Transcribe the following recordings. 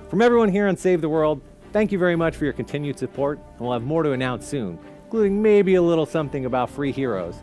From everyone here on Save the World, thank you very much for your continued support, and we'll have more to announce soon, including maybe a little something about free heroes.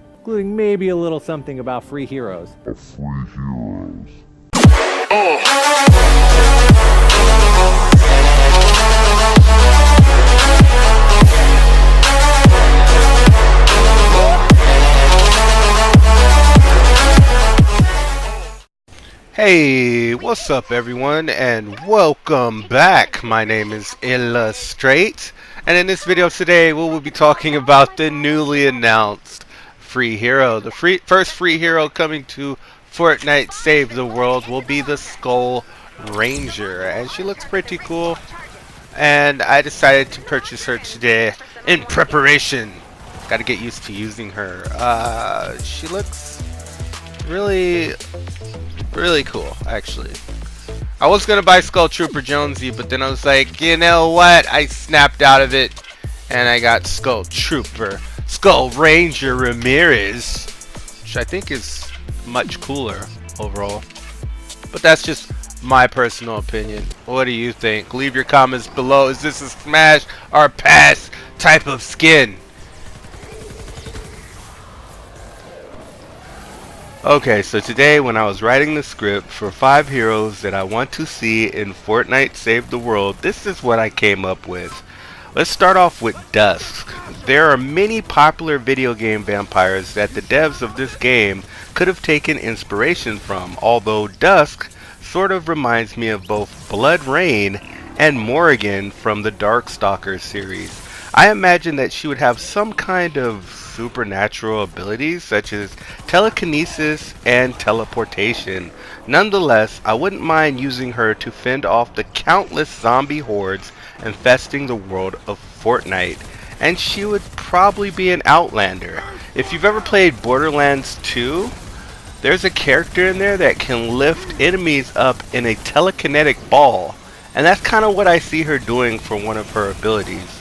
Hey, what's up everyone, and welcome back. My name is illahstrait, and in this video today we will be talking about the newly announced free hero. The first free hero coming to Fortnite Save the World will be the Skull Ranger, and she looks pretty cool, and I decided to purchase her today in preparation. Gotta get used to using her. She looks really cool, actually. I was gonna buy Skull Trooper Jonesy, but then I was like, you know what? I snapped out of it, and I got Skull Ranger Ramirez, which I think is much cooler overall. But that's just my personal opinion. What do you think? Leave your comments below. Is this a smash or pass type of skin? Okay, so today when I was writing the script for 5 heroes that I want to see in Fortnite Save the World, this is what I came up with. Let's start off with Dusk. There are many popular video game vampires that the devs of this game could have taken inspiration from, although Dusk sort of reminds me of both Blood Rain and Morrigan from the Darkstalker series. I imagine that she would have some kind of supernatural abilities such as telekinesis and teleportation. Nonetheless, I wouldn't mind using her to fend off the countless zombie hordes infesting the world of Fortnite. And she would probably be an Outlander. If you've ever played Borderlands 2, there's a character in there that can lift enemies up in a telekinetic ball. And that's kind of what I see her doing for one of her abilities.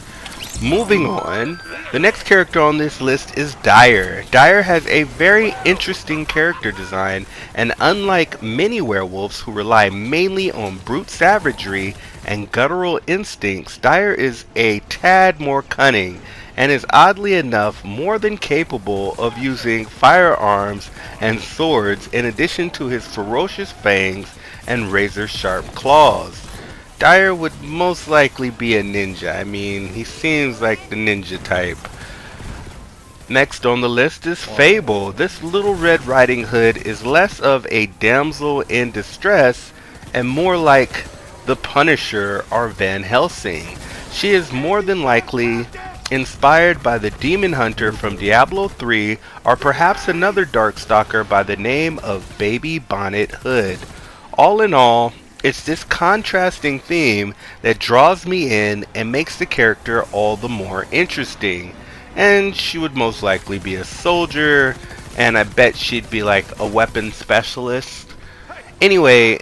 Moving on, the next character on this list is Dire. Dire has a very interesting character design, and unlike many werewolves who rely mainly on brute savagery and guttural instincts, Dire is a tad more cunning and is oddly enough more than capable of using firearms and swords in addition to his ferocious fangs and razor-sharp claws. Dire would most likely be a ninja. I mean, he seems like the ninja type. Next on the list is Fable. This Little Red Riding Hood is less of a damsel in distress and more like the Punisher or Van Helsing. She is more than likely inspired by the Demon Hunter from Diablo 3 or perhaps another Darkstalker by the name of Baby Bonnet Hood. All in all, it's this contrasting theme that draws me in and makes the character all the more interesting. And she would most likely be a soldier, and I bet she'd be like a weapon specialist. Anyway,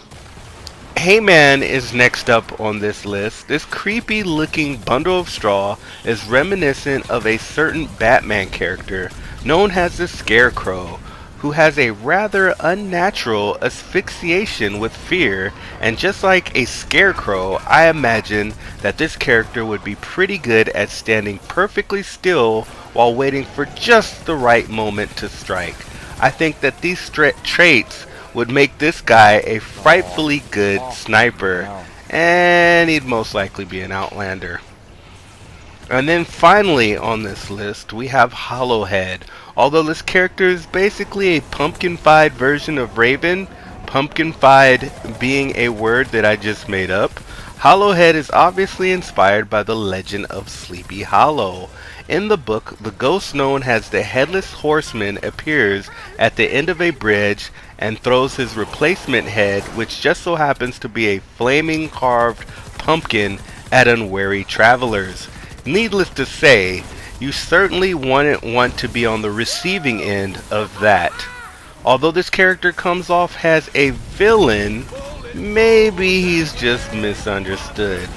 Heyman is next up on this list. This creepy looking bundle of straw is reminiscent of a certain Batman character known as the Scarecrow, who has a rather unnatural asphyxiation with fear, and just like a scarecrow, I imagine that this character would be pretty good at standing perfectly still while waiting for just the right moment to strike. I think that these traits would make this guy a frightfully good sniper, and he'd most likely be an Outlander. And then finally on this list we have Hollowhead. Although this character is basically a pumpkin-fied version of Raven, pumpkin-fied being a word that I just made up, Hollowhead is obviously inspired by the legend of Sleepy Hollow. In the book, the ghost known as the Headless Horseman appears at the end of a bridge and throws his replacement head, which just so happens to be a flaming carved pumpkin, at unwary travelers. Needless to say, you certainly wouldn't want to be on the receiving end of that. Although this character comes off as a villain, maybe he's just misunderstood.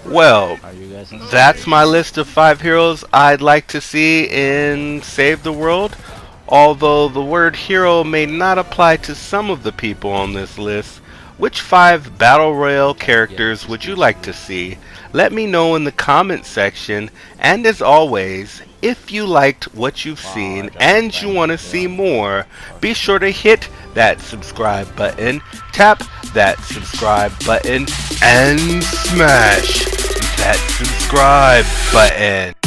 Well, that's my list of 5 heroes I'd like to see in Save the World. Although the word hero may not apply to some of the people on this list, Which 5 Battle Royale characters would you like to see? Let me know in the comment section, and as always, if you liked what you've seen and you want to see more, be sure to hit that subscribe button, tap that subscribe button, and smash that subscribe button.